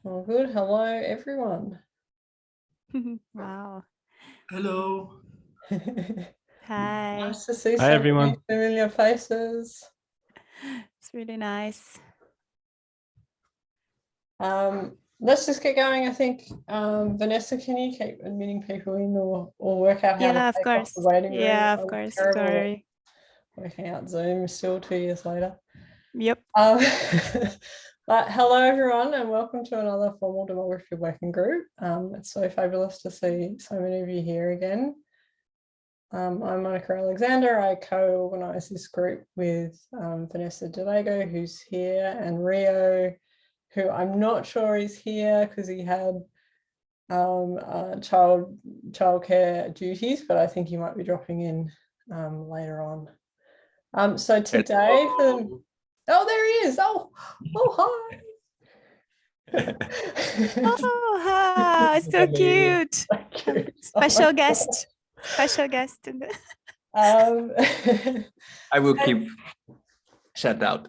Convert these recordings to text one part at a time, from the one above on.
Well, good. Hello, everyone. Wow. Hello. Hi. Nice to see Hi, so many everyone. familiar faces. It's really nice. Let's just get going. I think, Vanessa, can you keep admitting people in or work out how to Yeah, of take off course. the waiting room? Yeah, of I'm course. Don't terrible at worry. working out Zoom still 2 years later. Yep. But hello, everyone, and welcome to another formal demography working group. It's so fabulous to see so many of you here again. I'm Monica Alexander. I co-organise this group with Vanessa DeLago, who's here, and Rio, who I'm not sure is here because he had childcare duties, but I think he might be dropping in later on. So today, oh, there he is. Oh, hi. Oh, hi. So cute. Special guest. Special guest. I will keep shut out.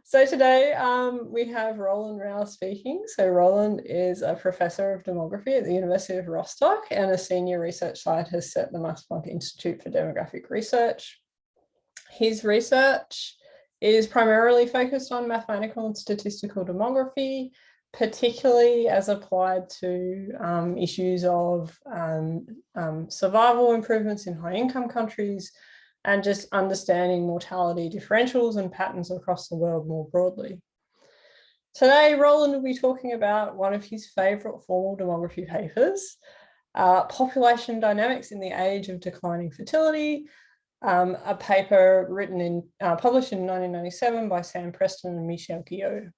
So today we have Roland Rau speaking. So Roland is a professor of demography at the University of Rostock and a senior research scientist at the Max Planck Institute for Demographic Research. His research is primarily focused on mathematical and statistical demography, particularly as applied to issues of survival improvements in high-income countries and just understanding mortality differentials and patterns across the world more broadly. Today, Roland will be talking about one of his favourite formal demography papers, Population Dynamics in the Age of Declining Fertility, a paper published in 1997 by Sam Preston and Michel Guillot.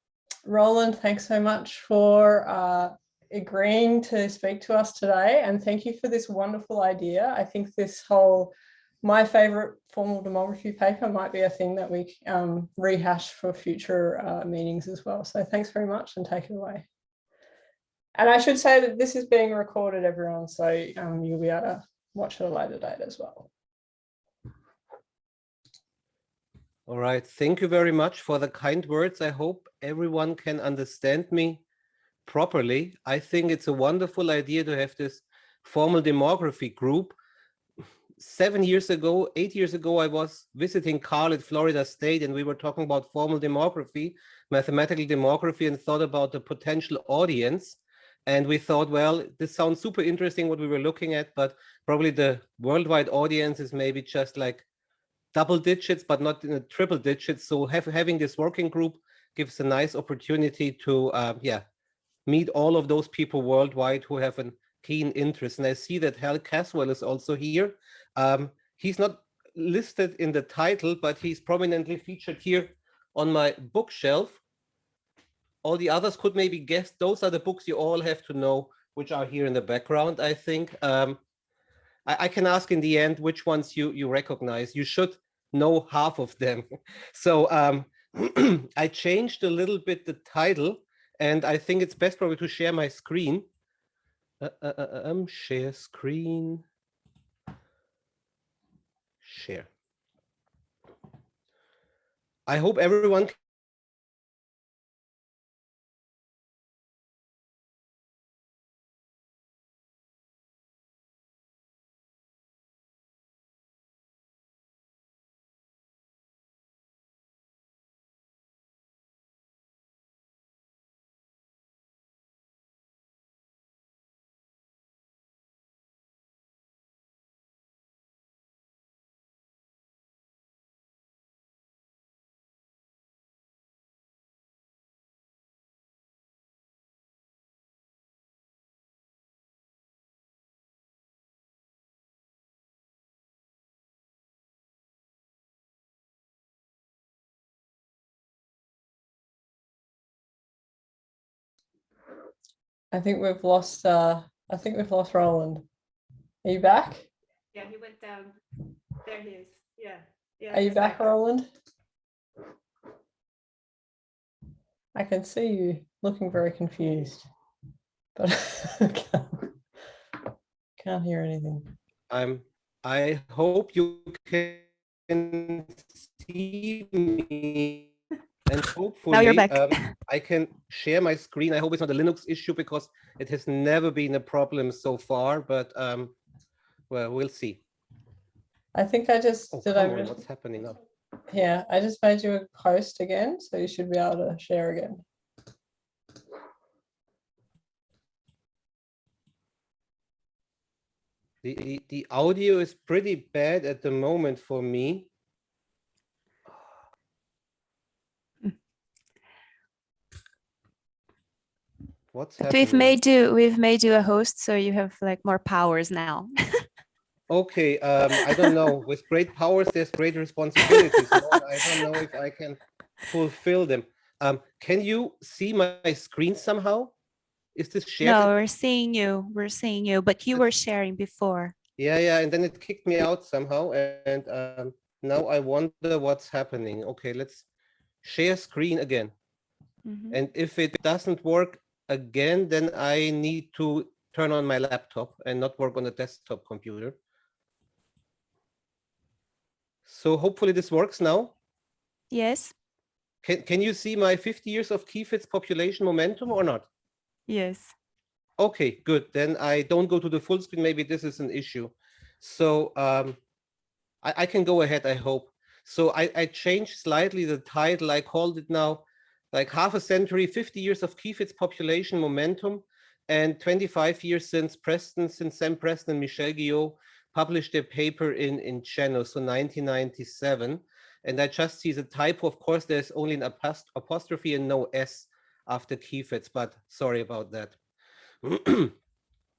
Roland, thanks so much for agreeing to speak to us today, and thank you for this wonderful idea. I think this whole my favourite formal demography paper might be a thing that we rehash for future meetings as well. So thanks very much, and take it away. And I should say that this is being recorded, everyone, so you'll be able to watch at a later date as well. All right. Thank you very much for the kind words. I hope everyone can understand me properly. I think it's a wonderful idea to have this formal demography group. 8 years ago, I was visiting Carl at Florida State, and we were talking about formal demography, mathematical demography, and thought about the potential audience. And we thought, well, this sounds super interesting what we were looking at, but probably the worldwide audience is maybe just like double digits, but not in a triple digits. So having this working group gives a nice opportunity to meet all of those people worldwide who have a keen interest. And I see that Hal Caswell is also here. He's not listed in the title, but he's prominently featured here on my bookshelf. All the others could maybe guess. Those are the books you all have to know, which are here in the background, I think. I can ask in the end which ones you recognize. You should know half of them. So I changed a little bit the title, and I think it's best probably to share my screen. Share screen. Share. I hope everyone I think we've lost Roland. Are you back? Yeah, he went down. There he is. Yeah. Are you back, Roland? I can see you looking very confused, but can't hear anything. I hope you can see me. And Now hopefully you're back. I can share my screen. I hope it's not a Linux issue because it has never been a problem so far, but well, we'll see. I think I just Oh, did. come on, what's happening now? Yeah, I just made you a host again, so you should be able to share again. The audio is pretty bad at the moment for me. What's But happening? we've made you a host, so you have like more powers now. Okay, I don't know. With great powers, there's great responsibilities. No, I don't know if I can fulfill them. Can you see my screen somehow? Is this shared? No, we're seeing you, but you were sharing before. Yeah, and then it kicked me out somehow, and now I wonder what's happening. Okay, let's share screen again. And if it doesn't work again, then I need to turn on my laptop and not work on the desktop computer. So hopefully this works now. Yes. Can you see my 50 years of Keyfits population momentum or not? Yes. Okay, good. Then I don't go to the full screen. Maybe this is an issue. So I can go ahead, I hope. So I changed slightly the title. I called it now like half a century, 50 years of Keyfits population momentum, and 25 years since Sam Preston and Michel Guillot published their paper in Channel, so 1997. And I just see the typo. Of course, there's only an apostrophe and no S after Keyfits, but sorry about that.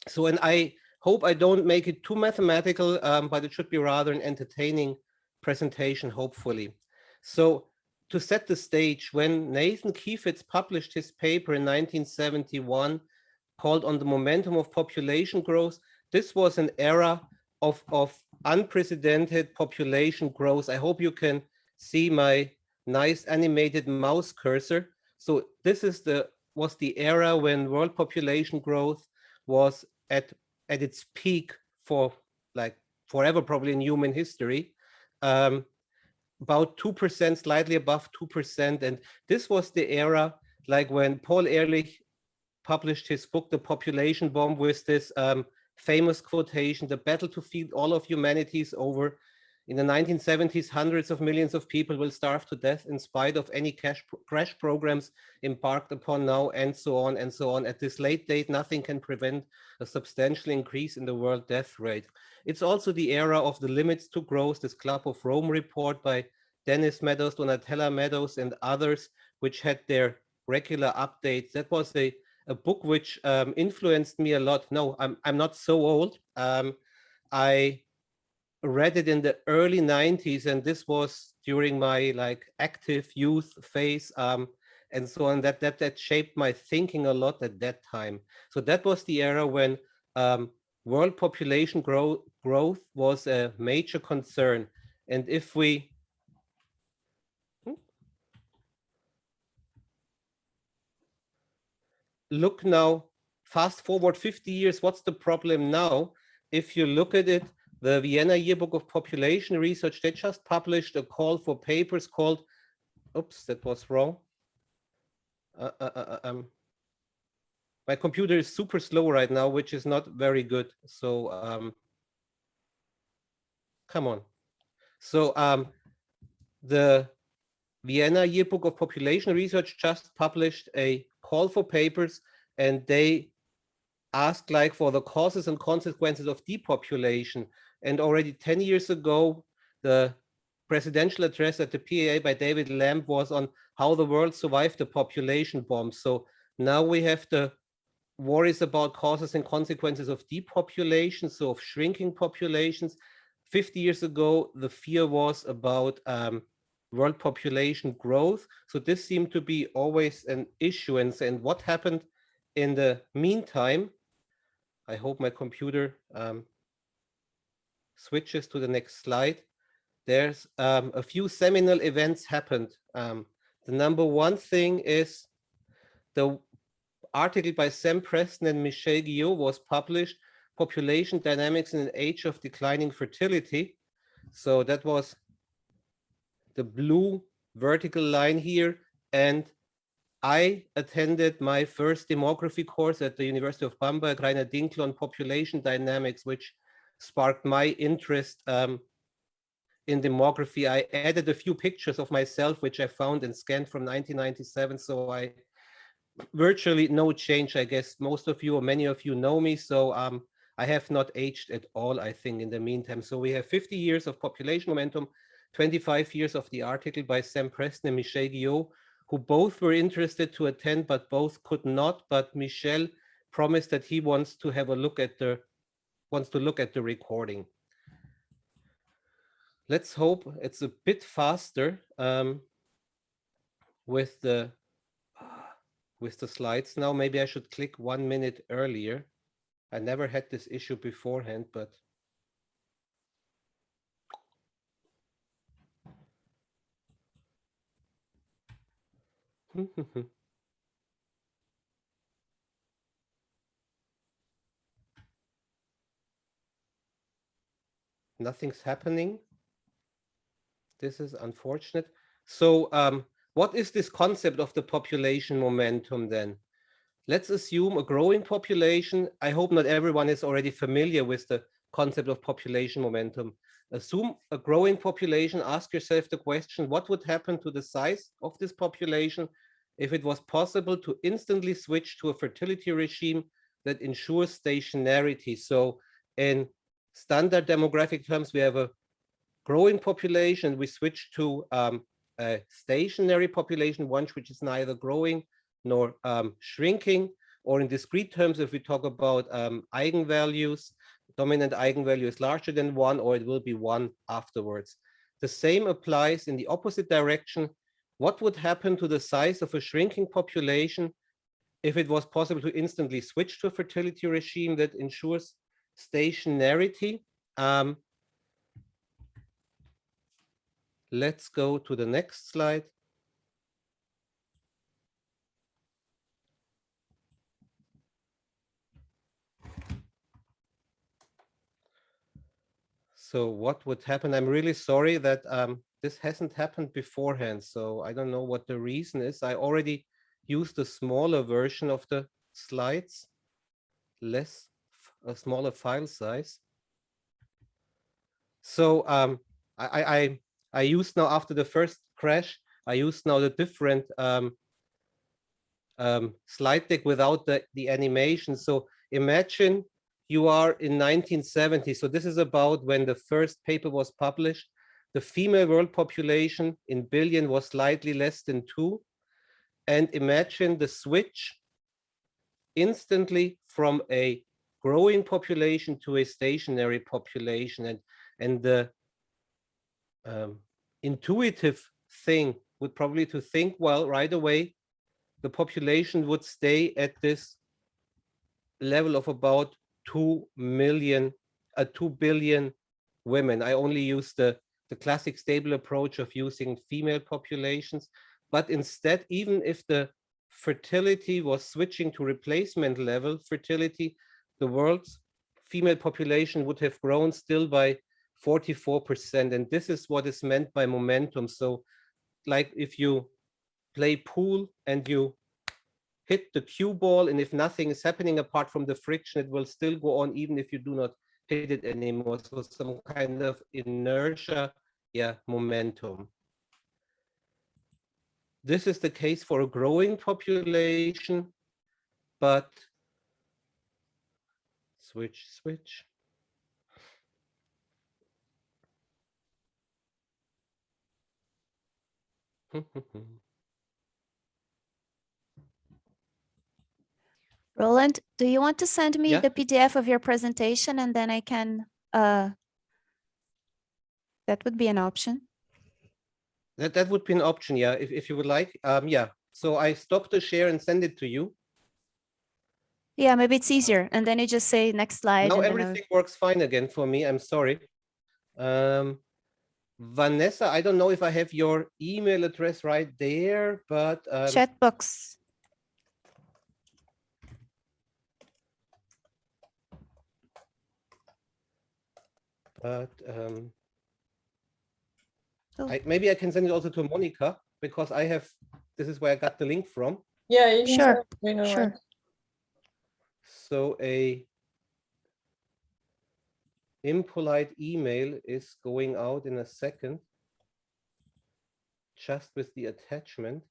So, and I hope I don't make it too mathematical, but it should be rather an entertaining presentation, hopefully. So to set the stage, when Nathan Keyfits published his paper in 1971 called On the Momentum of Population Growth, this was an era of unprecedented population growth. I hope you can see my nice animated mouse cursor. So this is was the era when world population growth was at its peak for like forever, probably in human history. About 2%, slightly above 2%. And this was the era like when Paul Ehrlich published his book, The Population Bomb, with this famous quotation, the battle to feed all of humanity is over. In the 1970s, hundreds of millions of people will starve to death in spite of any crash programs embarked upon now, and so on and so on. At this late date, nothing can prevent a substantial increase in the world death rate. It's also the era of the limits to growth, this Club of Rome report by Dennis Meadows, Donatella Meadows, and others, which had their regular updates. That was a book which influenced me a lot. No, I'm not so old. I read it in the early 90s, and this was during my like active youth phase, and so on. That shaped my thinking a lot at that time. So that was the era when world population growth was a major concern. And if we look now, fast forward 50 years, what's the problem now? If you look at it, the Vienna Yearbook of Population Research, they just published a call for papers called, oops, that was wrong. My computer is super slow right now, which is not very good. So come on. So the Vienna Yearbook of Population Research just published a call for papers, and they asked like for the causes and consequences of depopulation. And already 10 years ago, the presidential address at the PAA by David Lamb was on how the world survived the population bomb. So now we have the worries about causes and consequences of depopulation, so of shrinking populations. 50 years ago, the fear was about world population growth. So this seemed to be always an issue. And what happened in the meantime, I hope my computer switches to the next slide. There's a few seminal events happened. The number one thing is the article by Sam Preston and Michel Guillot was published, Population Dynamics in an Age of Declining Fertility. So that was the blue vertical line here. and I attended my first demography course at the University of Bamberg, Rainer Dinkler, on population dynamics, which sparked my interest in demography. I added a few pictures of myself, which I found and scanned from 1997. So I virtually no change. I guess most of you or many of you know me. So I have not aged at all, I think, in the meantime. So we have 50 years of population momentum, 25 years of the article by Sam Preston and Michel Guillot, who both were interested to attend, but both could not. But Michel promised that he wants to have a look at the recording. Let's hope it's a bit faster with the slides now. Maybe I should click 1 minute earlier. I never had this issue beforehand, but nothing's happening. This is unfortunate. So what is this concept of the population momentum then? Let's assume a growing population. I hope not everyone is already familiar with the concept of population momentum. Assume a growing population. Ask yourself the question, what would happen to the size of this population if it was possible to instantly switch to a fertility regime that ensures stationarity? So in standard demographic terms, we have a growing population. We switch to a stationary population, one which is neither growing nor shrinking. Or in discrete terms, if we talk about eigenvalues, dominant eigenvalue is larger than 1, or it will be 1 afterwards. The same applies in the opposite direction. What would happen to the size of a shrinking population if it was possible to instantly switch to a fertility regime that ensures stationarity? Let's go to the next slide. So what would happen? I'm really sorry that this hasn't happened beforehand. So I don't know what the reason is. I already used a smaller version of the slides, a smaller file size. So I used now, after the first crash, I used now the different slide deck without the animation. So imagine you are in 1970. So this is about when the first paper was published. The female world population in billion was slightly less than 2. And imagine the switch instantly from a growing population to a stationary population. And the intuitive thing would probably to think, well, right away, the population would stay at this level of about 2 billion women. I only use the classic stable approach of using female populations. But instead, even if the fertility was switching to replacement level fertility, the world's female population would have grown still by 44%. And this is what is meant by momentum. So like if you play pool and you hit the cue ball, and if nothing is happening apart from the friction, it will still go on even if you do not hit it anymore. So some kind of inertia, momentum. This is the case for a growing population, but switch. Roland, do you want to send me Yeah. the PDF of your presentation and then I can, that would be an option. That would be an option, yeah, if you would like. Yeah, so I stop the share and send it to you. Yeah, maybe it's easier. And then you just say next slide. Now and everything works fine again for me. I'm sorry. Vanessa, I don't know if I have your email address right there, but chat box. Maybe I can send it also to Monica, because I have This is where I got the link from. Yeah, you can Sure, say we know sure. So a impolite email is going out in a second, just with the attachment.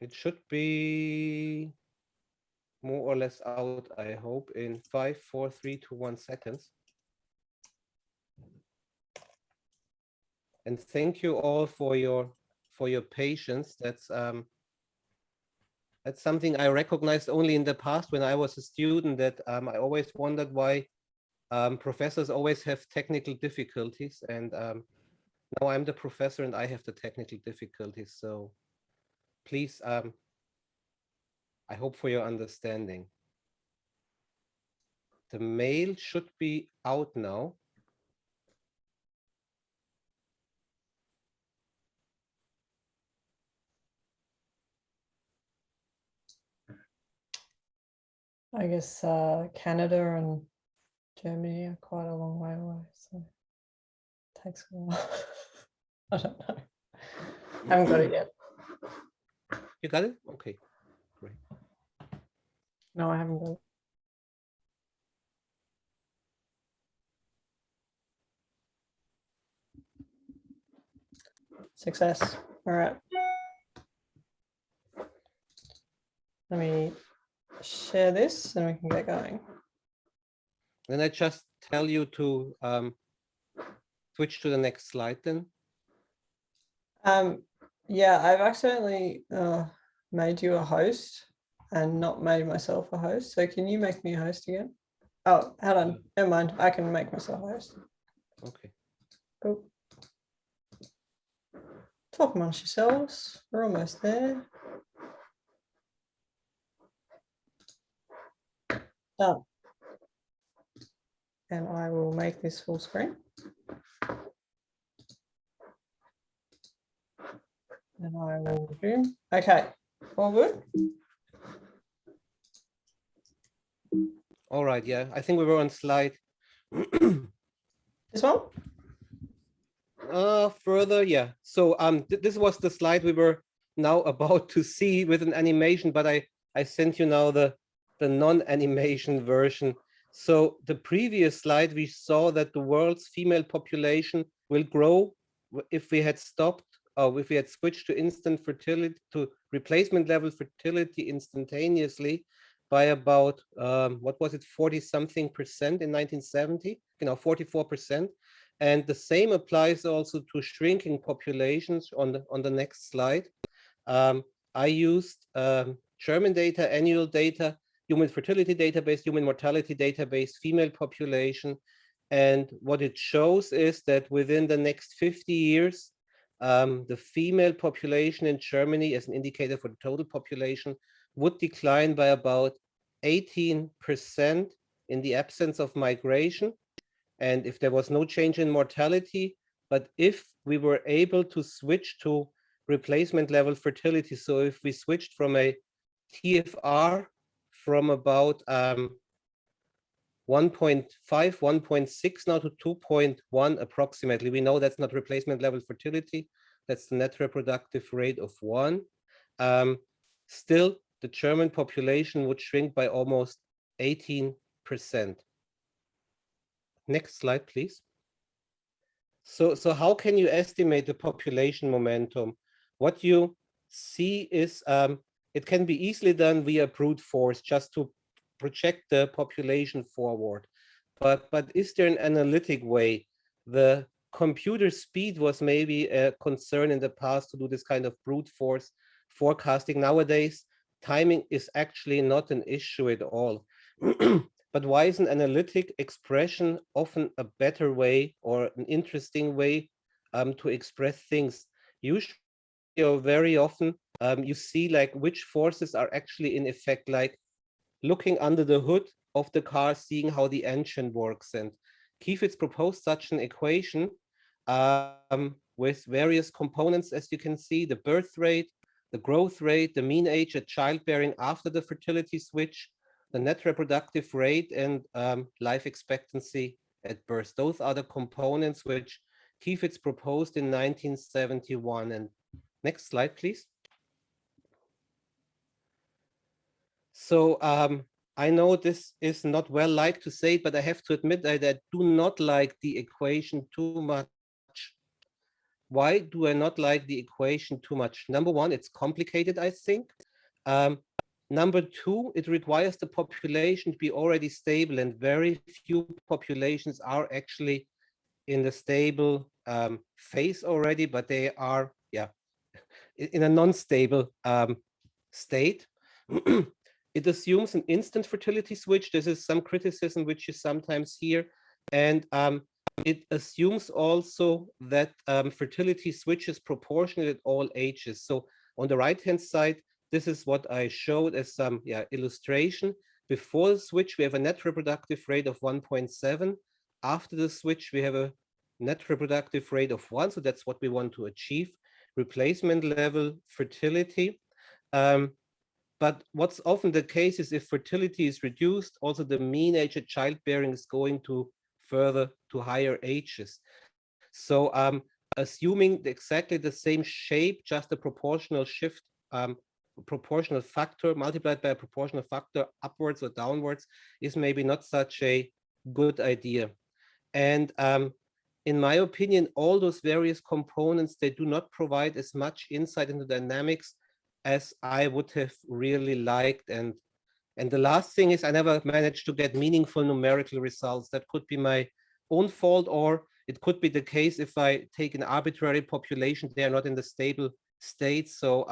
It should be more or less out, I hope, in 5, 4, 3, 2, 1 seconds. And thank you all for your patience. That's something I recognized only in the past when I was a student, that I always wondered why professors always have technical difficulties, and now I'm the professor and I have the technical difficulties. So please, I hope for your understanding. The mail should be out now. I guess Canada and Germany are quite a long way away, so it takes a while. I don't know. Haven't got it yet. You got it? Okay, great. No, I haven't got it. Success. All right. Let me share this and we can get going. Then I just tell you to switch to the next slide then. Yeah, I've accidentally made you a host and not made myself a host. So can you make me a host again? Oh, hold on. Never mind. I can make myself a host. Okay. Cool. Talk amongst yourselves. We're almost there. Done. And I will make this full screen. And I will resume. Okay, all good? All right, yeah, I think we were on slide. This one? Further, yeah. So this was the slide we were now about to see with an animation, but I sent you now the non-animation version. So the previous slide, we saw that the world's female population will grow if we had stopped, or if we had switched to instant fertility, to replacement level fertility instantaneously by about, what was it, 40-something% in 1970, 44%. And the same applies also to shrinking populations on the next slide. I used German data, annual data, human fertility database, human mortality database, female population. And what it shows is that within the next 50 years, the female population in Germany, as an indicator for the total population, would decline by about 18% in the absence of migration. And if there was no change in mortality, but if we were able to switch to replacement level fertility, so if we switched from a TFR from about 1.5, 1.6 now to 2.1 approximately, we know that's not replacement level fertility, that's the net reproductive rate of 1. Still, the German population would shrink by almost 18%. Next slide, please. So how can you estimate the population momentum? What you see is it can be easily done via brute force, just to project the population forward. But is there an analytic way? The computer speed was maybe a concern in the past to do this kind of brute force forecasting. Nowadays, timing is actually not an issue at all. But why is an analytic expression often a better way or an interesting way to express things? Usually, or very often, you see like which forces are actually in effect, like looking under the hood of the car, seeing how the engine works. And Kiefitz's proposed such an equation with various components, as you can see, the birth rate, the growth rate, the mean age at childbearing after the fertility switch, the net reproductive rate, and life expectancy at birth. Those are the components which Keyfitz proposed in 1971. And next slide, please. So I know this is not well liked to say, but I have to admit that I do not like the equation too much. Why do I not like the equation too much? Number one, it's complicated, I think. Number two, it requires the population to be already stable, and very few populations are actually in the stable phase already, but they are, yeah, in a non-stable state. It assumes an instant fertility switch. This is some criticism which you sometimes hear. And it assumes also that fertility switches proportionate at all ages. So on the right-hand side, this is what I showed as some illustration. Before the switch, we have a net reproductive rate of 1.7. After the switch, we have a net reproductive rate of 1. So that's what we want to achieve. Replacement level fertility. But what's often the case is if fertility is reduced, also the mean age at childbearing is going to further to higher ages. So assuming exactly the same shape, just a proportional shift, proportional factor multiplied by a proportional factor upwards or downwards is maybe not such a good idea. And in my opinion, all those various components, they do not provide as much insight into dynamics as I would have really liked. And the last thing is I never managed to get meaningful numerical results. That could be my own fault, or it could be the case if I take an arbitrary population, they are not in the stable state. So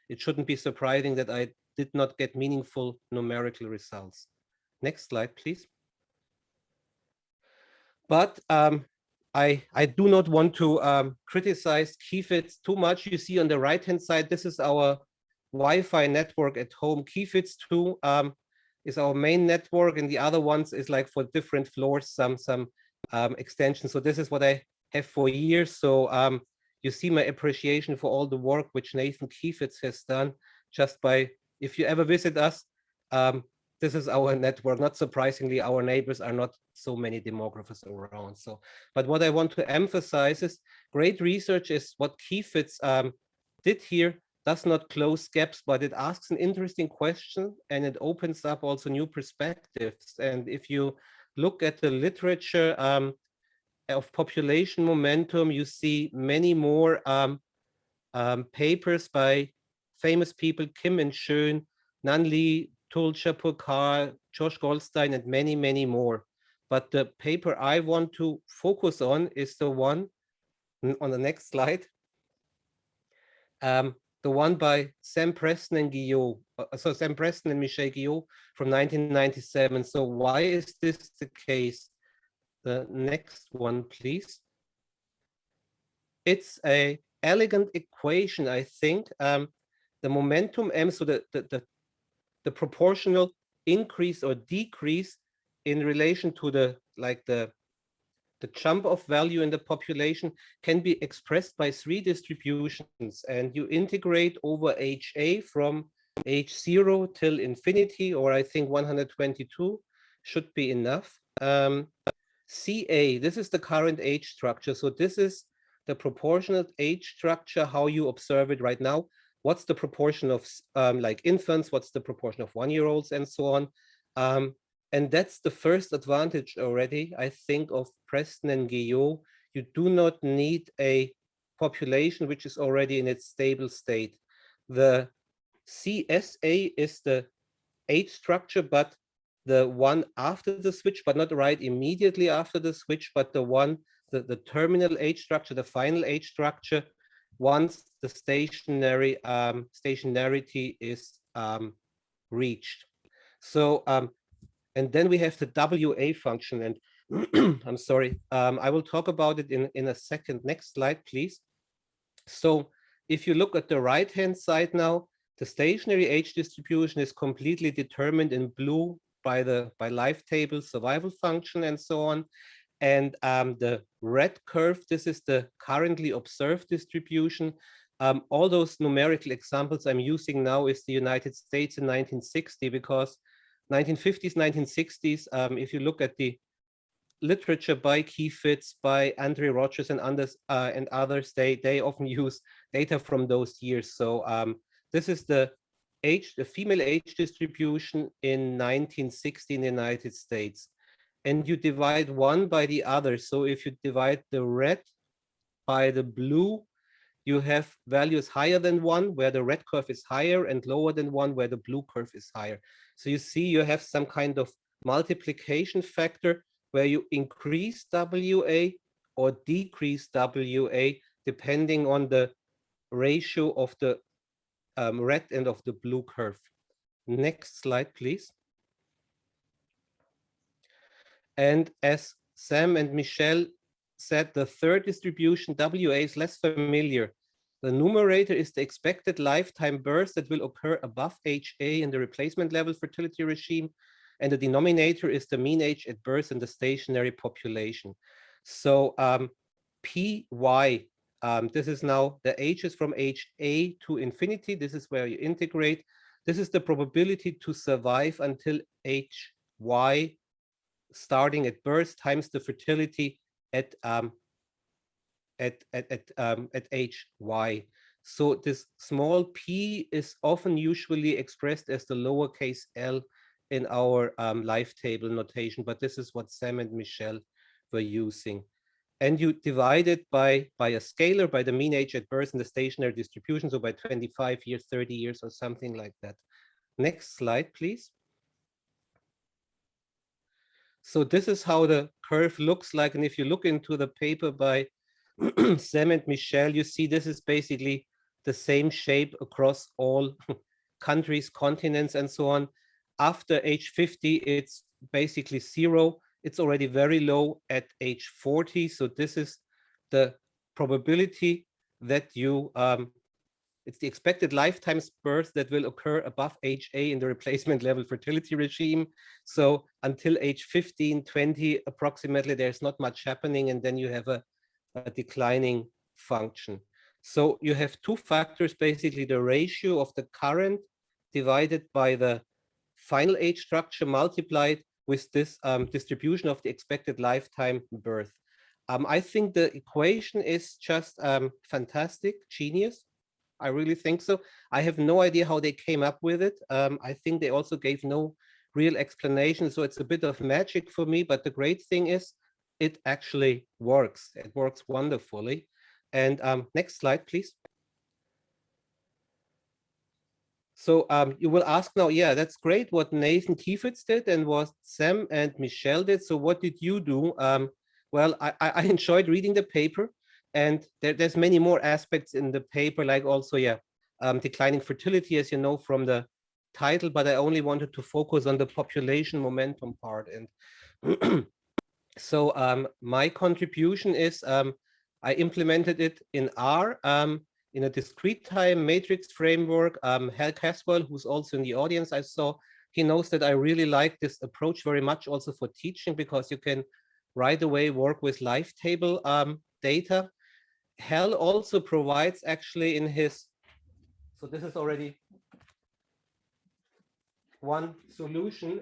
it shouldn't be surprising that I did not get meaningful numerical results. Next slide, please. But I do not want to criticize Keyfitz too much. You see on the right-hand side, this is our Wi-Fi network at home. Keyfitz 2 is our main network, and the other ones is like for different floors, some extensions. So this is what I have for years. So you see my appreciation for all the work which Nathan Keyfitz has done. Just by, if you ever visit us, this is our network. Not surprisingly, our neighbors are not so many demographers around. So, but what I want to emphasize is great research is what Keyfitz did here does not close gaps, but it asks an interesting question and it opens up also new perspectives. And if you look at the literature of population momentum, you see many more papers by famous people, Kim and Schön, Nan Lee, Tulcha Purkar, Josh Goldstein, and many, many more. But the paper I want to focus on is the one on the next slide. The one by Sam Preston and Guillot. So Sam Preston and Michel Guillot from 1997. So why is this the case? The next one, please. It's an elegant equation, I think. The momentum M, so the proportional increase or decrease in relation to the jump of value in the population can be expressed by 3 distributions, and you integrate over HA from H0 till infinity, or I think 122 should be enough. CA, this is the current age structure. So this is the proportionate age structure, how you observe it right now. What's the proportion of like infants? What's the proportion of 1-year-olds and so on? And that's the first advantage already, I think, of Preston and Guillot. You do not need a population which is already in its stable state. The CSA is the age structure, but the one after the switch, but not right immediately after the switch, but the one, the terminal age structure, the final age structure, once the stationarity is reached. So, and then we have the WA function, and I'm sorry, I will talk about it in a second. Next slide, please. So if you look at the right-hand side now, the stationary age distribution is completely determined in blue by life table, survival function, and so on. And the red curve, this is the currently observed distribution. All those numerical examples I'm using now is the United States in 1960, because 1950s, 1960s, if you look at the literature by Keyfitz, by Andre Rogers and others, they often use data from those years. So this is the female age distribution in 1960 in the United States. And you divide one by the other. So if you divide the red by the blue, you have values higher than 1, where the red curve is higher, and lower than 1, where the blue curve is higher. So you see you have some kind of multiplication factor where you increase WA or decrease WA depending on the ratio of the red and of the blue curve. Next slide, please. And as Sam and Michelle said, the third distribution, WA, is less familiar. The numerator is the expected lifetime birth that will occur above HA in the replacement level fertility regime. And the denominator is the mean age at birth in the stationary population. So PY, this is now the ages from HA to infinity. This is where you integrate. This is the probability to survive until HY, starting at birth, times the fertility at HY. So this small p is often usually expressed as the lowercase l in our life table notation, but this is what Sam and Michelle were using. And you divide it by a scalar, by the mean age at birth in the stationary distribution, so by 25 years, 30 years, or something like that. Next slide, please. So this is how the curve looks like. And if you look into the paper by Sam and Michelle, you see this is basically the same shape across all countries, continents, and so on. After age 50, it's basically 0. It's already very low at age 40. So this is the probability that you, it's the expected lifetime birth that will occur above HA in the replacement level fertility regime. So until age 15, 20, approximately, there's not much happening. And then you have a declining function. So you have two factors, basically the ratio of the current divided by the final age structure multiplied with this distribution of the expected lifetime birth. I think the equation is just fantastic, genius. I really think so. I have no idea how they came up with it. I think they also gave no real explanation. So it's a bit of magic for me. But the great thing is it actually works. It works wonderfully. And next slide, please. So you will ask now, yeah, that's great what Nathan Keyfitz did and what Sam and Michelle did. So what did you do? Well, I enjoyed reading the paper, and there's many more aspects in the paper, like also, yeah, declining fertility, as you know from the title, but I only wanted to focus on the population momentum part. And so my contribution is I implemented it in R in a discrete time matrix framework. Hal Caswell, who's also in the audience, I saw, he knows that I really like this approach very much also for teaching, because you can right away work with life table data. Hal also provides actually in his, so this is already one solution.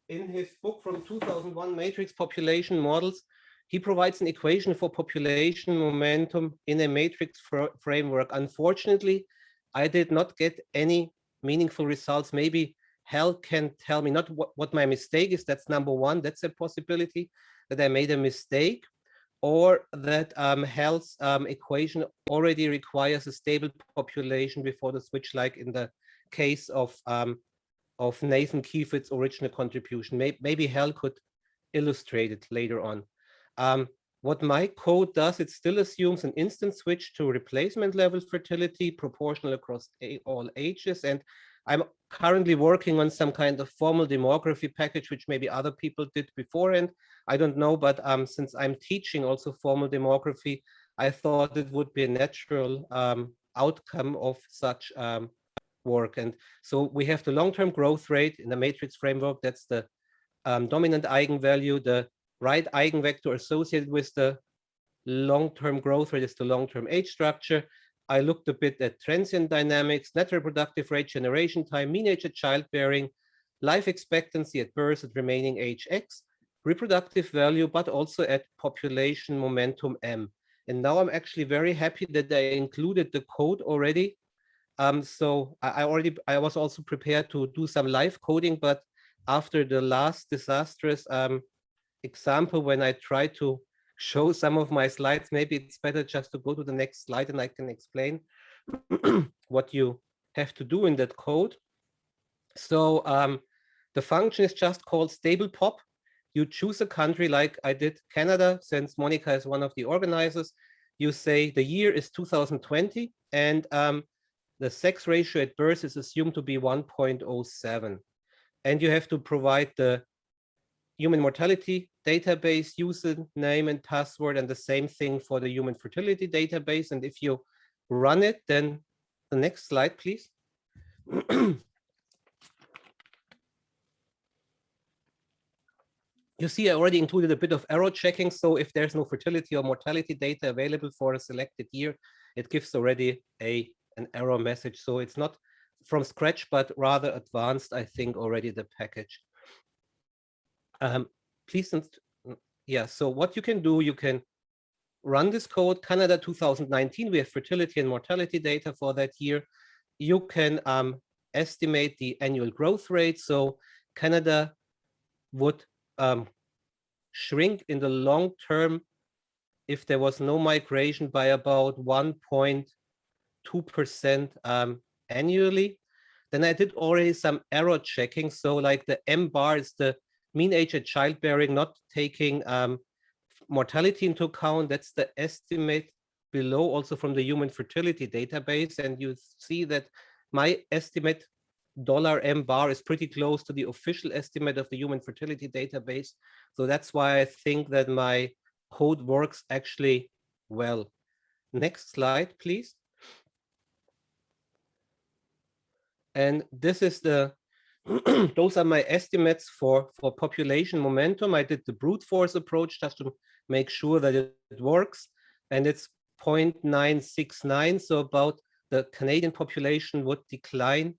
In his book from 2001, Matrix Population Models, he provides an equation for population momentum in a matrix framework. Unfortunately, I did not get any meaningful results. Maybe Hal can tell me not what my mistake is. That's number one. That's a possibility, that I made a mistake, or that Hal's equation already requires a stable population before the switch, like in the case of Nathan Keyfitz's original contribution. Maybe Hal could illustrate it later on. What my code does, it still assumes an instant switch to replacement level fertility proportional across all ages. And I'm currently working on some kind of formal demography package, which maybe other people did beforehand. I don't know, but since I'm teaching also formal demography, I thought it would be a natural outcome of such work. And so we have the long-term growth rate in the matrix framework. That's the dominant eigenvalue. The right eigenvector associated with the long-term growth rate is the long-term age structure. I looked a bit at transient dynamics, net reproductive rate, generation time, mean age at childbearing, life expectancy at birth at remaining age X, reproductive value, but also at population momentum M. And now I'm actually very happy that I included the code already. So I was also prepared to do some live coding, but after the last disastrous example, when I tried to show some of my slides, maybe it's better just to go to the next slide and I can explain what you have to do in that code. So the function is just called stable pop. You choose a country like I did Canada, since Monica is one of the organizers. You say the year is 2020 and the sex ratio at birth is assumed to be 1.07. And you have to provide the human mortality database username and password, and the same thing for the human fertility database. And if you run it, then the next slide, please. You see, I already included a bit of error checking. So if there's no fertility or mortality data available for a selected year, it gives already an error message. So it's not from scratch, but rather advanced, I think, already the package. Please, yeah, so what you can do, you can run this code, Canada 2019, we have fertility and mortality data for that year. You can estimate the annual growth rate. So Canada would shrink in the long term if there was no migration by about 1.2% annually. Then I did already some error checking. So like the M bar is the mean age at childbearing, not taking mortality into account. That's the estimate below, also from the human fertility database. And you see that my estimate $M bar is pretty close to the official estimate of the human fertility database. So that's why I think that my code works actually well. Next slide, please. And this is the those are my estimates for population momentum. I did the brute force approach just to make sure that it works. And it's 0.969. So about the Canadian population would decline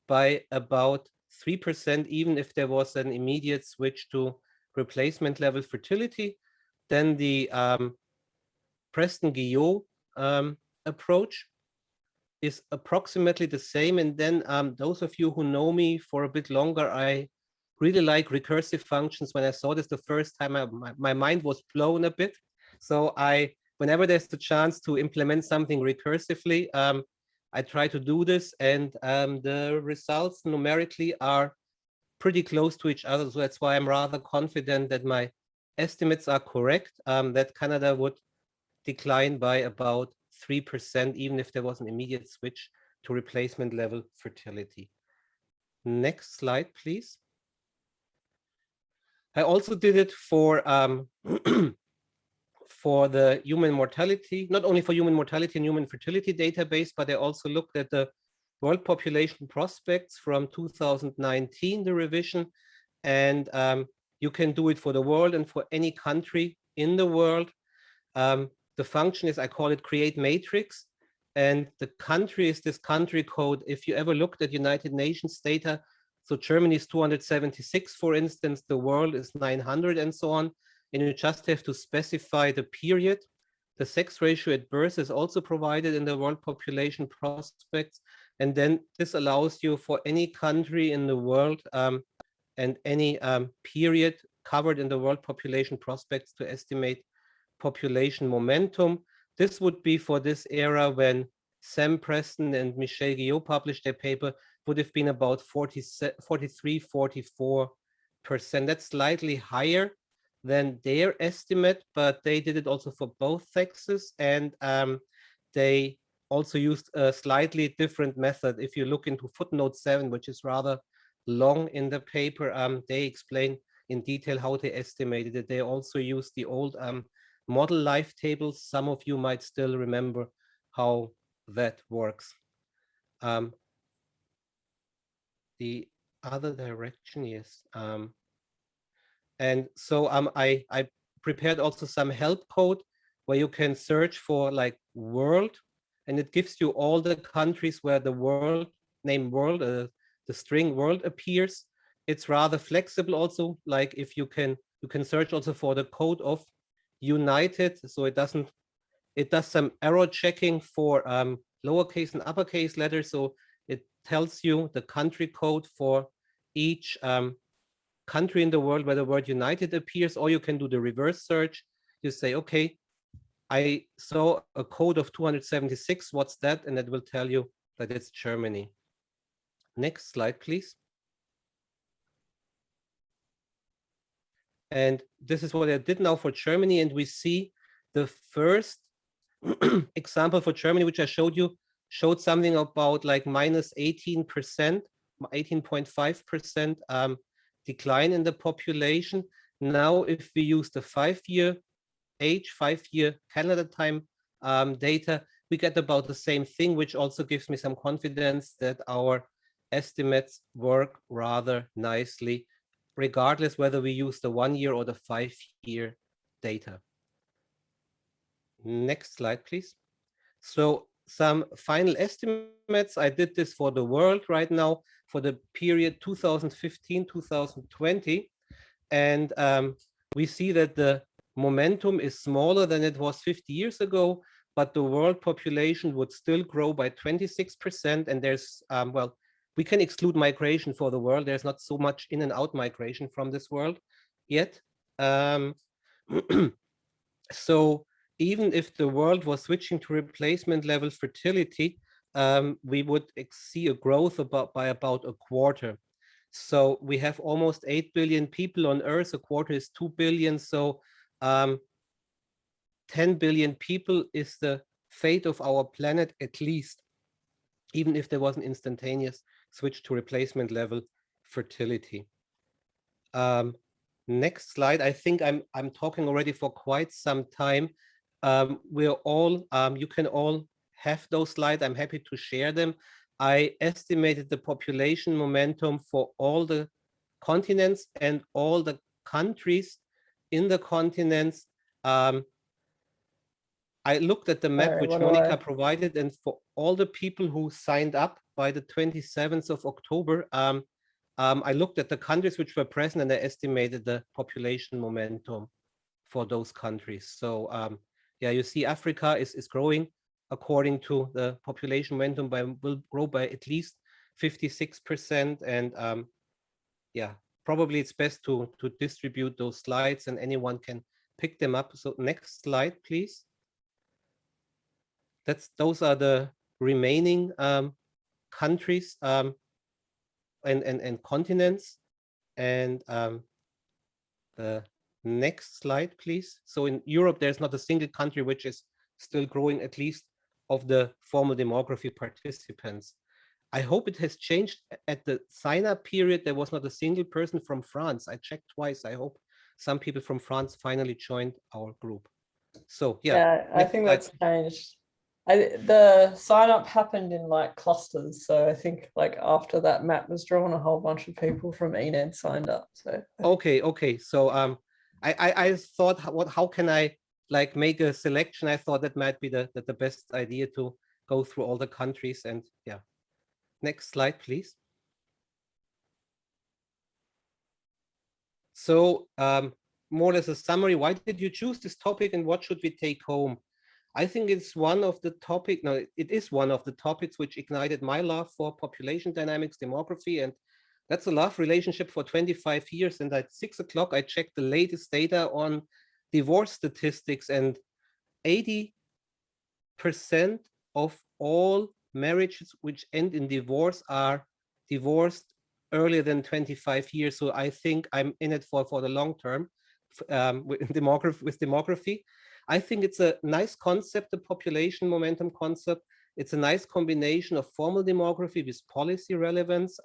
by about 3%, even if there was an immediate switch to replacement level fertility. Then the Preston-Guillot approach is approximately the same. And then those of you who know me for a bit longer, I really like recursive functions. When I saw this the first time, my mind was blown a bit. So whenever there's the chance to implement something recursively, I try to do this, and the results numerically are pretty close to each other. So that's why I'm rather confident that my estimates are correct, that Canada would decline by about 3%, even if there was an immediate switch to replacement level fertility. Next slide, please. I also did it for for the human mortality, not only for human mortality and human fertility database, but I also looked at the world population prospects from 2019, the revision, and you can do it for the world and for any country in the world. The function is, I call it create matrix, and the country is this country code. If you ever looked at United Nations data, so Germany is 276, for instance, the world is 900 and so on, and you just have to specify the period. The sex ratio at birth is also provided in the world population prospects, and then this allows you for any country in the world and any period covered in the world population prospects to estimate population momentum. This would be for this era when Sam Preston and Michel Guillot published their paper, would have been about 43, 44%. That's slightly higher than their estimate, but they did it also for both sexes, and they also used a slightly different method. If you look into footnote 7, which is rather long in the paper, they explain in detail how they estimated it. They also used the old model life tables. Some of you might still remember how that works. The other direction is And so I prepared also some help code where you can search for like world, and it gives you all the countries where the world name world, the string world appears. It's rather flexible also, like if you can search also for the code of United, so it does some error checking for lowercase and uppercase letters, so it tells you the country code for each country in the world where the word United appears, or you can do the reverse search. You say, okay, I saw a code of 276, what's that? And it will tell you that it's Germany. Next slide, please. And this is what I did now for Germany, and we see the first example for Germany, which I showed you, showed something about like minus 18%, 18.5% decline in the population. Now, if we use the 5-year age, 5-year Canada time data, we get about the same thing, which also gives me some confidence that our estimates work rather nicely, regardless whether we use the 1-year or the 5-year data. Next slide, please. So some final estimates. I did this for the world right now for the period 2015-2020. And we see that the momentum is smaller than it was 50 years ago, but the world population would still grow by 26%. And there's, well, we can exclude migration for the world. There's not so much in and out migration from this world yet. So even if the world was switching to replacement level fertility, we would see a growth by about a quarter. So we have almost 8 billion people on Earth. A quarter is 2 billion. So 10 billion people is the fate of our planet, at least, even if there was an instantaneous switch to replacement level fertility. Next slide. I think I'm talking already for quite some time. We're all, you can all have those slides. I'm happy to share them. I estimated the population momentum for all the continents and all the countries in the continents. I looked at the map which Monica provided, and for all the people who signed up by the 27th of October, I looked at the countries which were present, and I estimated the population momentum for those countries. So yeah, you see Africa is growing according to the population momentum will grow by at least 56%. And yeah, probably it's best to distribute those slides and anyone can pick them up. So next slide, please. Those are the remaining countries and continents. And the next slide, please. So in Europe, there's not a single country which is still growing, at least of the formal demography participants. I hope it has changed. At the sign-up period, there was not a single person from France. I checked twice. I hope some people from France finally joined our group. So yeah, I think that's changed. The sign up happened in like clusters, so I think like after that map was drawn, a whole bunch of people from ENED signed up. So okay. So I thought, how can I like make a selection? I thought that might be the best idea to go through all the countries. And yeah, next slide, please. So more or less a summary. Why did you choose this topic, and what should we take home? I think it's one of the topics, no, it is one of the topics which ignited my love for population dynamics, demography, and that's a love relationship for 25 years. And at 6 o'clock, I checked the latest data on divorce statistics, and 80% of all marriages which end in divorce are divorced earlier than 25 years. So I think I'm in it for the long term with demography. I think it's a nice concept, the population momentum concept. It's a nice combination of formal demography with policy relevance.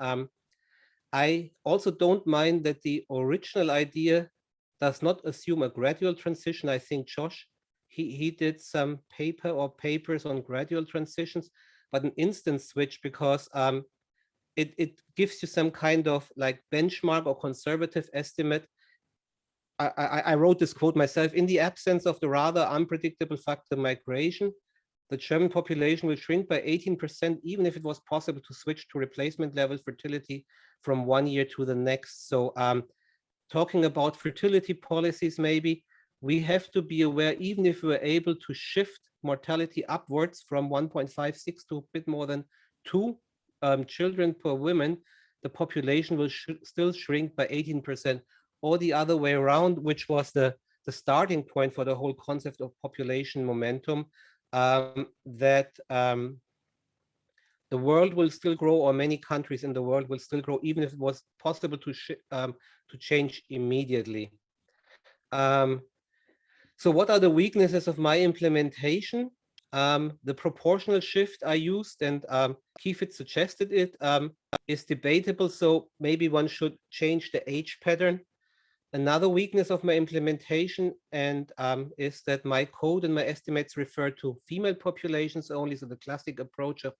I also don't mind that the original idea does not assume a gradual transition. I think Josh, he did some papers on gradual transitions, but an instant switch, because it gives you some kind of like benchmark or conservative estimate I wrote this quote myself: in the absence of the rather unpredictable factor migration, the German population will shrink by 18%, even if it was possible to switch to replacement level fertility from one year to the next. So talking about fertility policies, maybe we have to be aware, even if we're able to shift mortality upwards from 1.56 to a bit more than 2 children per woman, the population will still shrink by 18%, or the other way around, which was the starting point for the whole concept of population momentum, that the world will still grow, or many countries in the world will still grow, even if it was possible to change immediately. So what are the weaknesses of my implementation? The proportional shift I used, and Kifit suggested it, is debatable. So maybe one should change the age pattern. Another weakness of my implementation is that my code and my estimates refer to female populations only. So the classic approach of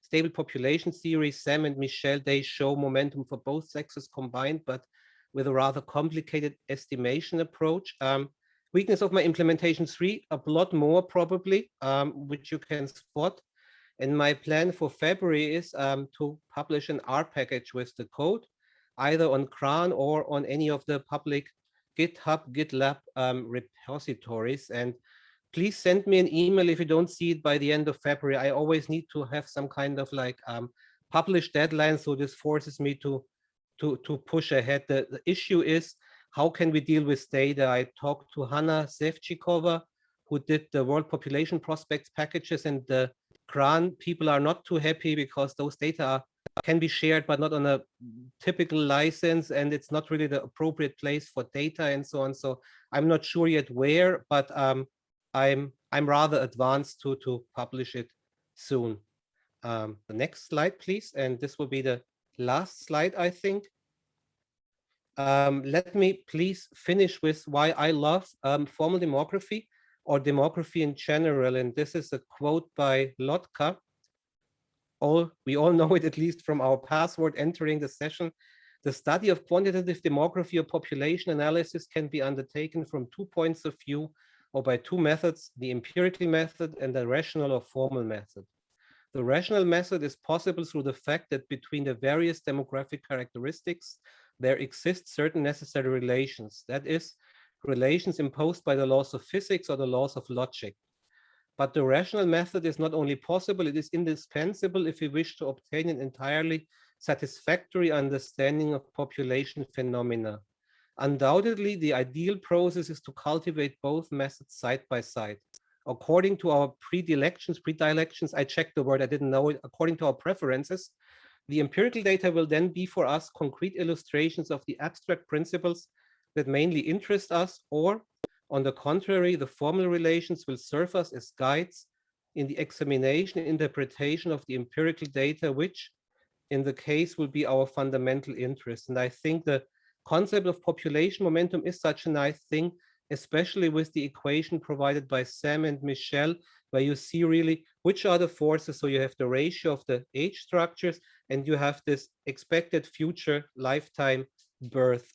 stable population theory, Sam and Michelle, they show momentum for both sexes combined, but with a rather complicated estimation approach. Weakness of my implementation 3, a lot more probably, which you can spot. And my plan for February is to publish an R package with the code, either on CRAN or on any of the public GitHub, GitLab repositories. And please send me an email if you don't see it by the end of February. I always need to have some kind of like publish deadline, so this forces me to push ahead. The issue is, how can we deal with data? I talked to Hanna Sevchikova, who did the World Population Prospects packages, and the CRAN people are not too happy because those data can be shared, but not on a typical license, and it's not really the appropriate place for data and so on. So I'm not sure yet where, but I'm rather advanced to publish it soon. The next slide, please, and this will be the last slide, I think. Let me please finish with why I love formal demography, or demography in general, and this is a quote by Lotka. We all know it, at least from our password entering the session. The study of quantitative demography or population analysis can be undertaken from 2 points of view, or by 2 methods, the empirical method and the rational or formal method. The rational method is possible through the fact that between the various demographic characteristics, there exist certain necessary relations, that is, relations imposed by the laws of physics or the laws of logic. But the rational method is not only possible, it is indispensable if we wish to obtain an entirely satisfactory understanding of population phenomena. Undoubtedly, the ideal process is to cultivate both methods side by side. According to our predilections, I checked the word, I didn't know it, according to our preferences, the empirical data will then be for us concrete illustrations of the abstract principles that mainly interest us, or on the contrary, the formal relations will serve us as guides in the examination and interpretation of the empirical data, which in the case will be our fundamental interest. And I think the concept of population momentum is such a nice thing, especially with the equation provided by Sam and Michelle, where you see really which are the forces. So you have the ratio of the age structures, and you have this expected future lifetime birth.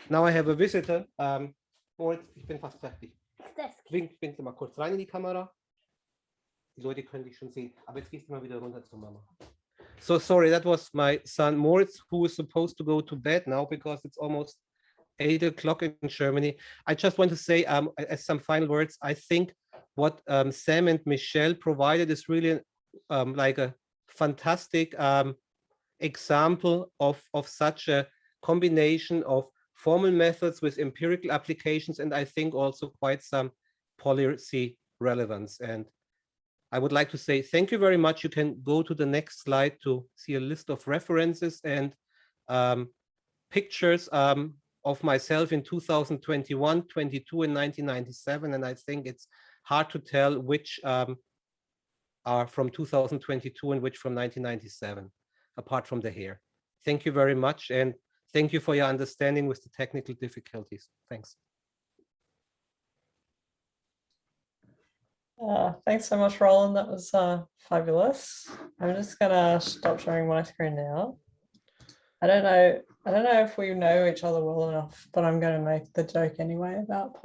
Now I have a visitor. Moritz, ich bin fast fertig. Wink mal kurz rein in die Kamera. Die Leute können dich schon sehen. Aber jetzt gehst du mal wieder runter zu Mama. So sorry, that was my son Moritz, who is supposed to go to bed now because it's almost 8 o'clock in Germany. I just want to say, as some final words, I think what Sam and Michelle provided is really like a fantastic example of such a combination of formal methods with empirical applications, and I think also quite some policy relevance. And I would like to say thank you very much. You can go to the next slide to see a list of references and pictures of myself in 2021, 22, and 1997. And I think it's hard to tell which are from 2022 and which from 1997, apart from the hair. Thank you very much. And thank you for your understanding with the technical difficulties. Thanks. Thanks so much, Roland. That was fabulous. I'm just going to stop sharing my screen now. I don't know if we know each other well enough, but I'm going to make the joke anyway about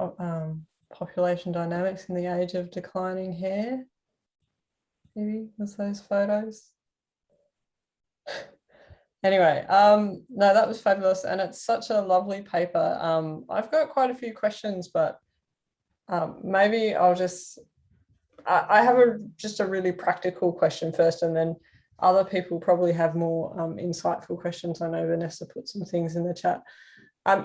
population dynamics in the age of declining hair. Maybe with those photos. Anyway, no, that was fabulous, and it's such a lovely paper. I've got quite a few questions, but maybe I'll just I have just a really practical question first, and then other people probably have more insightful questions. I know Vanessa put some things in the chat.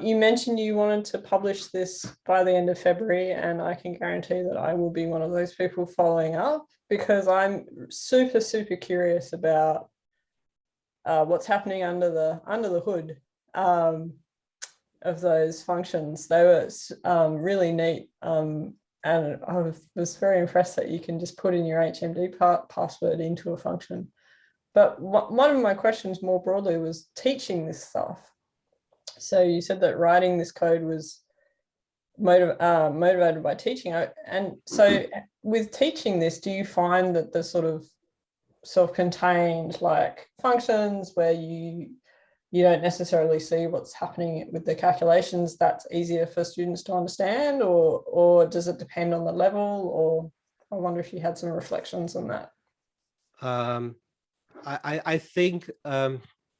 You mentioned you wanted to publish this by the end of February, and I can guarantee that I will be one of those people following up, because I'm super, super curious about what's happening under the hood of those functions. They were really neat. And I was very impressed that you can just put in your HMD password into a function. But one of my questions more broadly was teaching this stuff. So you said that writing this code was motivated by teaching. And so with teaching this, do you find that the sort of self-contained like functions where you don't necessarily see what's happening with the calculations, that's easier for students to understand, or does it depend on the level? Or I wonder if you had some reflections on that. I think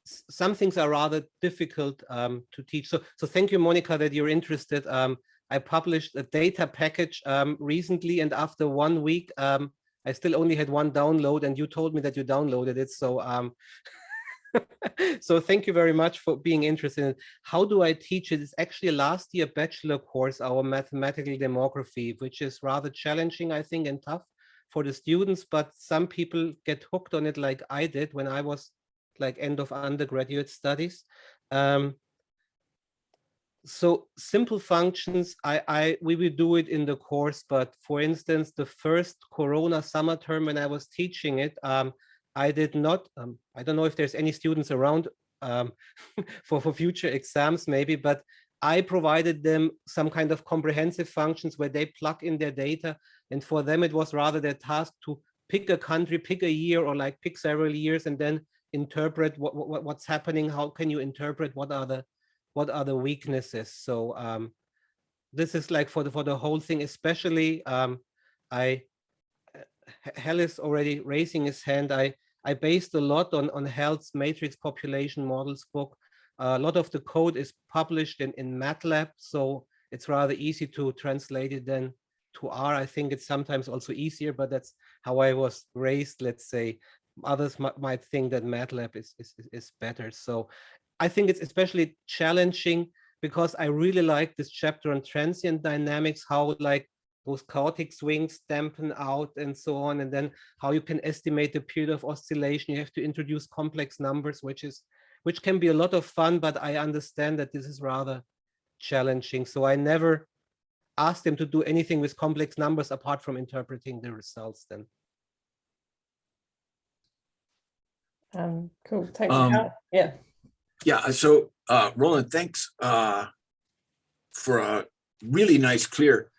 some things are rather difficult to teach. So thank you, Monica, that you're interested. I published a data package recently, and after 1 week, I still only had one download, and you told me that you downloaded it. So so thank you very much for being interested in it. How do I teach it? It's actually a last year bachelor course, our mathematical demography, which is rather challenging, I think, and tough for the students, but some people get hooked on it like I did when I was like end of undergraduate studies. So simple functions, we will do it in the course, but for instance, the first Corona summer term when I was teaching it, I did not, I don't know if there's any students around for future exams maybe, but I provided them some kind of comprehensive functions where they plug in their data. And for them, it was rather their task to pick a country, pick a year, or like pick several years, and then interpret what's happening. How can you interpret what are the weaknesses? So this is like for the whole thing, especially Hal is already raising his hand. I based a lot on Hal's matrix population models book. A lot of the code is published in MATLAB, so it's rather easy to translate it then to R. I think it's sometimes also easier, but that's how I was raised, let's say. Others might think that MATLAB is better. So I think it's especially challenging because I really like this chapter on transient dynamics, how like those chaotic swings dampen out and so on, and then how you can estimate the period of oscillation. You have to introduce complex numbers, which can be a lot of fun, but I understand that this is rather challenging. So I never asked them to do anything with complex numbers apart from interpreting the results then. Cool, thanks. Yeah. Yeah, so Roland, thanks for a really nice, clear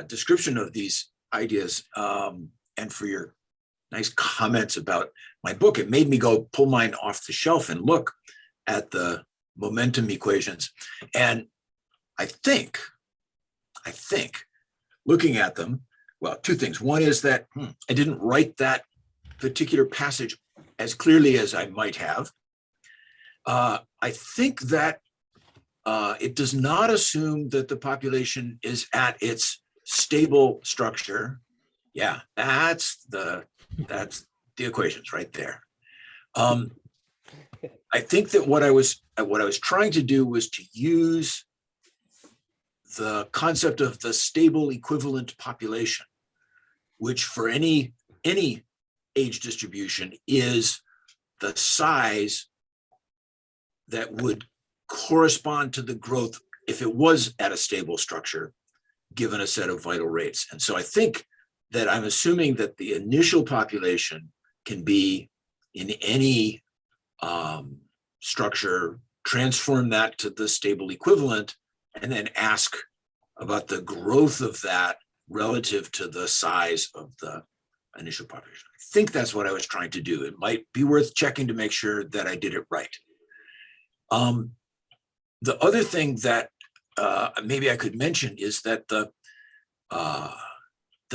description of these ideas and for your nice comments about my book. It made me go pull mine off the shelf and look at the momentum equations. And I think looking at them, well, two things. One is that I didn't write that particular passage as clearly as I might have. I think that it does not assume that the population is at its stable structure. Yeah, that's the equations right there. I think that what I was trying to do was to use the concept of the stable equivalent population, which for any age distribution is the size that would correspond to the growth if it was at a stable structure, given a set of vital rates. And so I think that I'm assuming that the initial population can be in any structure, transform that to the stable equivalent, and then ask about the growth of that relative to the size of the initial population. I think that's what I was trying to do. It might be worth checking to make sure that I did it right. The other thing that maybe I could mention is that the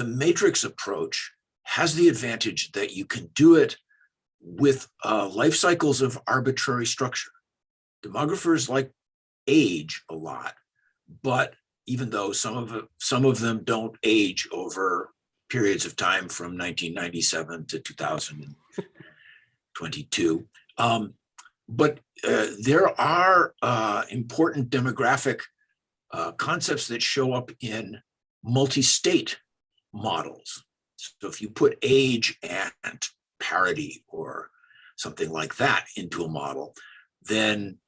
matrix approach has the advantage that you can do it with life cycles of arbitrary structure. Demographers like age a lot, but even though some of them don't age over periods of time from 1997 to 2022. But there are important demographic concepts that show up in multi-state models. So if you put age and parity or something like that into a model, then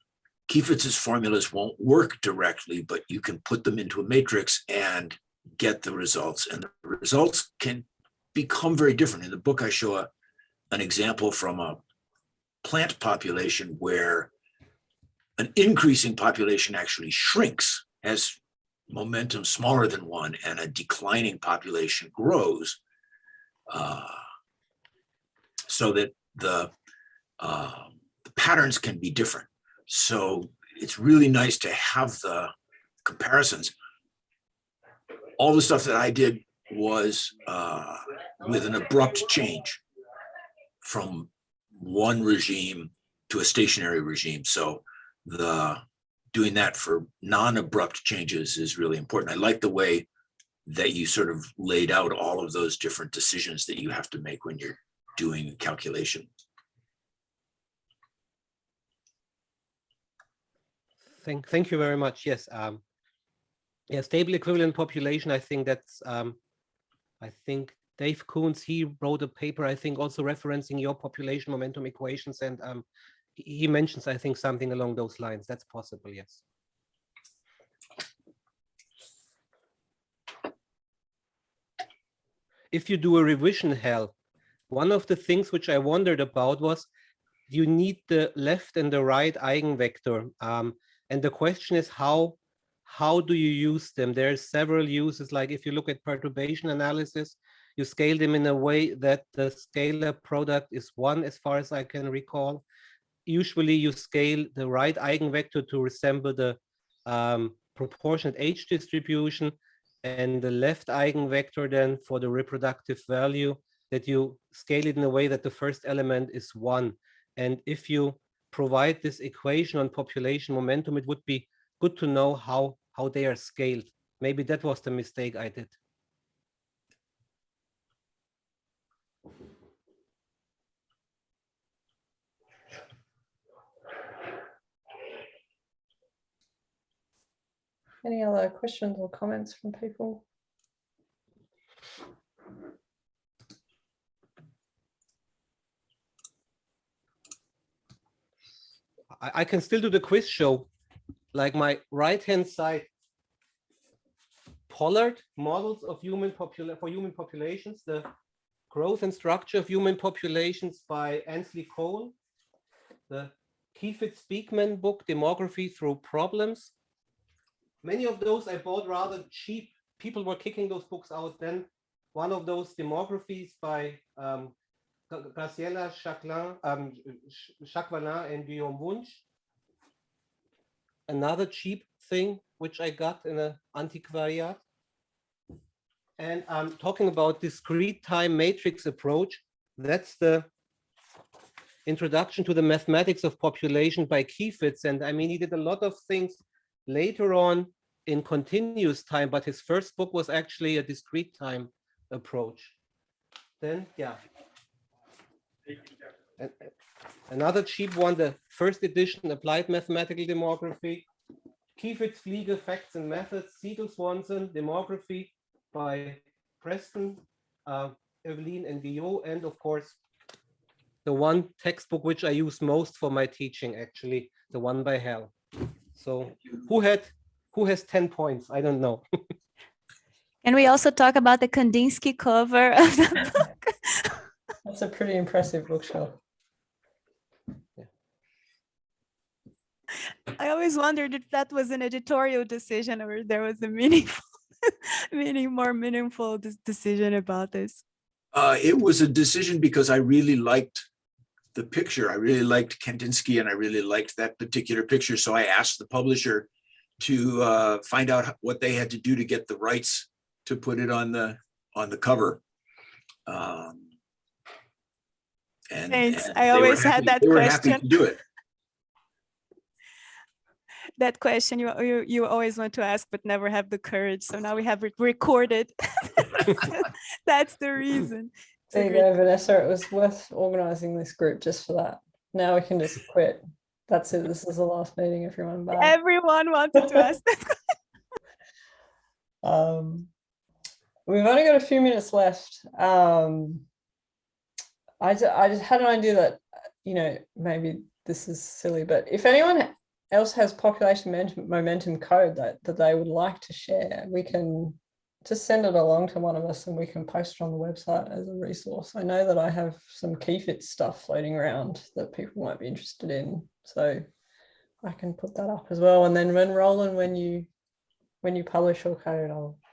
Kiefitz's formulas won't work directly, but you can put them into a matrix and get the results. And the results can become very different. In the book, I show an example from a plant population where an increasing population actually shrinks as momentum smaller than one, and a declining population grows, so that the patterns can be different. So it's really nice to have the comparisons. All the stuff that I did was with an abrupt change from one regime to a stationary regime. So doing that for non-abrupt changes is really important. I like the way that you sort of laid out all of those different decisions that you have to make when you're doing a calculation. Thank you very much. Yes, yeah, stable equivalent population. I think that's. I think Dave Coons, he wrote a paper, I think, also referencing your population momentum equations, and he mentions, I think, something along those lines. That's possible. Yes. If you do a revision hell, one of the things which I wondered about was you need the left and the right eigenvector. And the question is, how do you use them? There are several uses. Like if you look at perturbation analysis, you scale them in a way that the scalar product is 1, as far as I can recall. Usually you scale the right eigenvector to resemble the proportionate age distribution, and the left eigenvector then for the reproductive value, that you scale it in a way that the first element is 1. And if you provide this equation on population momentum, it would be good to know how they are scaled. Maybe that was the mistake I did. Any other questions or comments from people? I can still do the quiz show. Like my right-hand side, Pollard models of human populations, the growth and structure of human populations by Ansley Cole, the Kiefiz-Beekman book, Demography Through Problems. Many of those I bought rather cheap. People were kicking those books out then. One of those, Demographies by Graciela Chakvalin and Guillaume Wunsch. Another cheap thing which I got in an antiquariat. And I'm talking about discrete time matrix approach. That's the introduction to the mathematics of population by Kiefiz. And I mean, he did a lot of things later on in continuous time, but his first book was actually a discrete time approach. Then, yeah. Another cheap one, the first edition, Applied Mathematical Demography. Kiefiz, Fliege, Facts and Methods, Siegel, Swanson, Demography by Preston, Evelyn and Guillaume, and of course, the one textbook which I use most for my teaching, actually, the one by Hell. So who has 10 points? I don't know. Can we also talk about the Kandinsky cover of the book? That's a pretty impressive bookshelf. I always wondered if that was an editorial decision or there was a more meaningful decision about this. It was a decision because I really liked the picture. I really liked Kandinsky and I really liked that particular picture. So I asked the publisher to find out what they had to do to get the rights to put it on the cover. Thanks. And I they were always had happy- that they were happy question. to do it. That question you always want to ask, but never have the courage. So now we have it recorded. That's the reason. It's a There you great- go, Vanessa. It was worth organizing this group just for that. Now we can just quit. That's it. This is the last meeting, everyone. Bye. Everyone wanted to ask that. We've only got a few minutes left. I just had an idea that, you know, maybe this is silly, but if anyone else has population momentum code that they would like to share, we can just send it along to one of us and we can post it on the website as a resource. I know that I have some KeyFit stuff floating around that people might be interested in, so I can put that up as well. And then Roland, when you publish your code,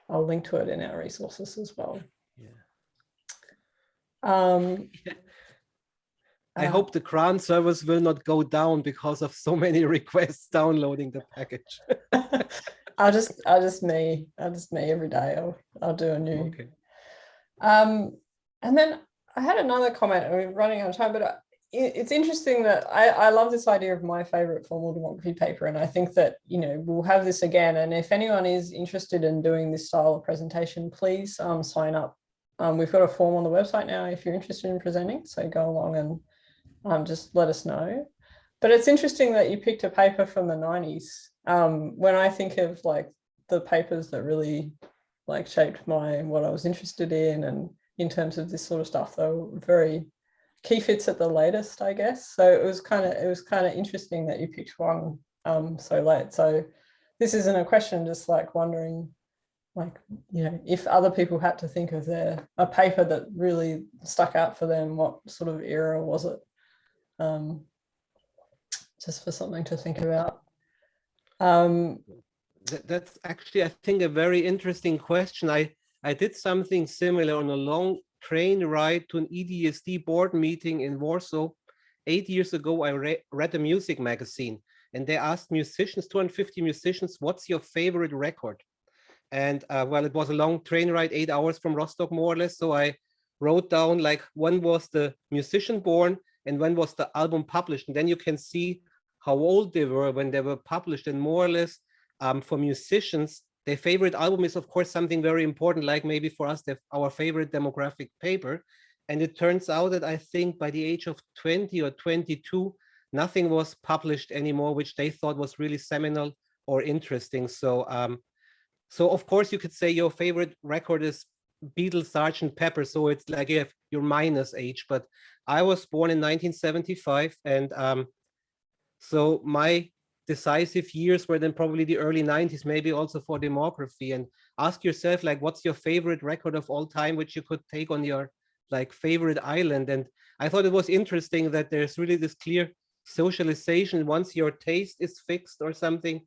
I'll link to it in our resources as well. I hope the CRAN servers will not go down because of so many requests downloading the package. I'll just me every day. I'll do a new. Okay. And then I had another comment. We're running out of time, but it's interesting that I love this idea of my favorite formal demography paper, and I think that, you know, we'll have this again. And if anyone is interested in doing this style of presentation, please sign up. We've got a form on the website now if you're interested in presenting. So go along and just let us know. But it's interesting that you picked a paper from the 90s. When I think of like the papers that really like shaped what I was interested in, and in terms of this sort of stuff, they were very KeyFits at the latest, I guess. So it was kind of interesting that you picked one so late. So this isn't a question, just like wondering, like, you know, if other people had to think of a paper that really stuck out for them, what sort of era was it? Just for something to think about. That's actually, I think, a very interesting question. I did something similar on a long train ride to an EDSD board meeting in Warsaw 8 years ago. I read a music magazine, and they asked musicians, 250 musicians, what's your favorite record? And well, it was a long train ride, 8 hours from Rostock, more or less. So I wrote down, like, when was the musician born and when was the album published? And then you can see how old they were when they were published. And more or less, for musicians, their favorite album is, of course, something very important, like maybe for us, our favorite demographic paper. And it turns out that I think by the age of 20 or 22, nothing was published anymore, which they thought was really seminal or interesting. So, so of course, you could say your favorite record is Beatles, Sgt. Pepper. So it's like you have your minus age. But I was born in 1975. And so my decisive years were then probably the early 90s, maybe also for demography. And ask yourself, like, what's your favorite record of all time, which you could take on your like favorite island? And I thought it was interesting that there's really this clear socialization. Once your taste is fixed or something,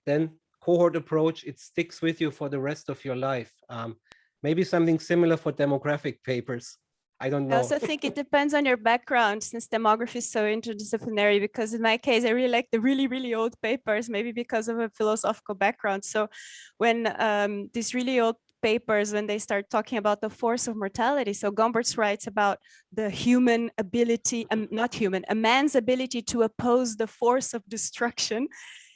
then cohort approach, it sticks with you for the rest of your life. Maybe something similar for demographic papers. I don't know. I also think it depends on your background, since demography is so interdisciplinary, because in my case, I really like the really, really old papers, maybe because of a philosophical background. So when these really old papers, when they start talking about the force of mortality, so Gompertz writes about the human ability, a man's ability to oppose the force of destruction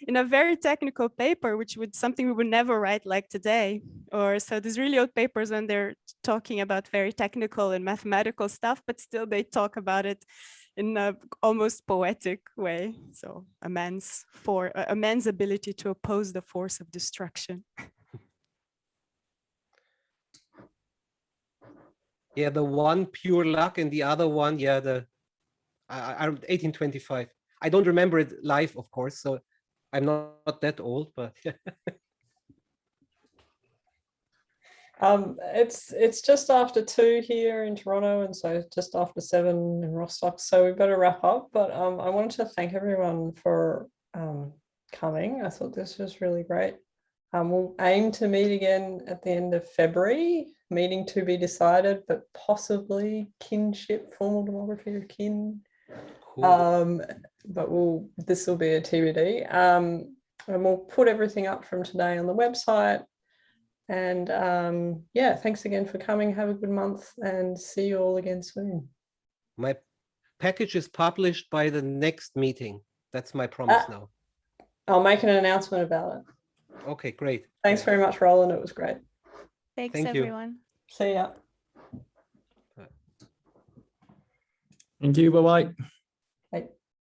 in a very technical paper, which would something we would never write like today. Or so these really old papers, when they're talking about very technical and mathematical stuff, but still they talk about it in a almost poetic way. So a man's ability to oppose the force of destruction. Yeah, the one pure luck, and the other one, yeah, the 1825. I don't remember it live, of course, so I'm not that old, but it's just after 2 here in Toronto, and so just after 7 in Rostock. So we better wrap up. But I wanted to thank everyone for coming. I thought this was really great. We'll aim to meet again at the end of February, meeting to be decided, but possibly kinship, formal demography of kin. Cool. But this will be a TBD. And we'll put everything up from today on the website. And yeah, thanks again for coming. Have a good month and see you all again soon. My package is published by the next meeting. That's my promise now. I'll make an announcement about it. Okay, great. Thanks very much, Roland. It was great. Thanks, Thank you. everyone. See ya. Thank you. Bye bye.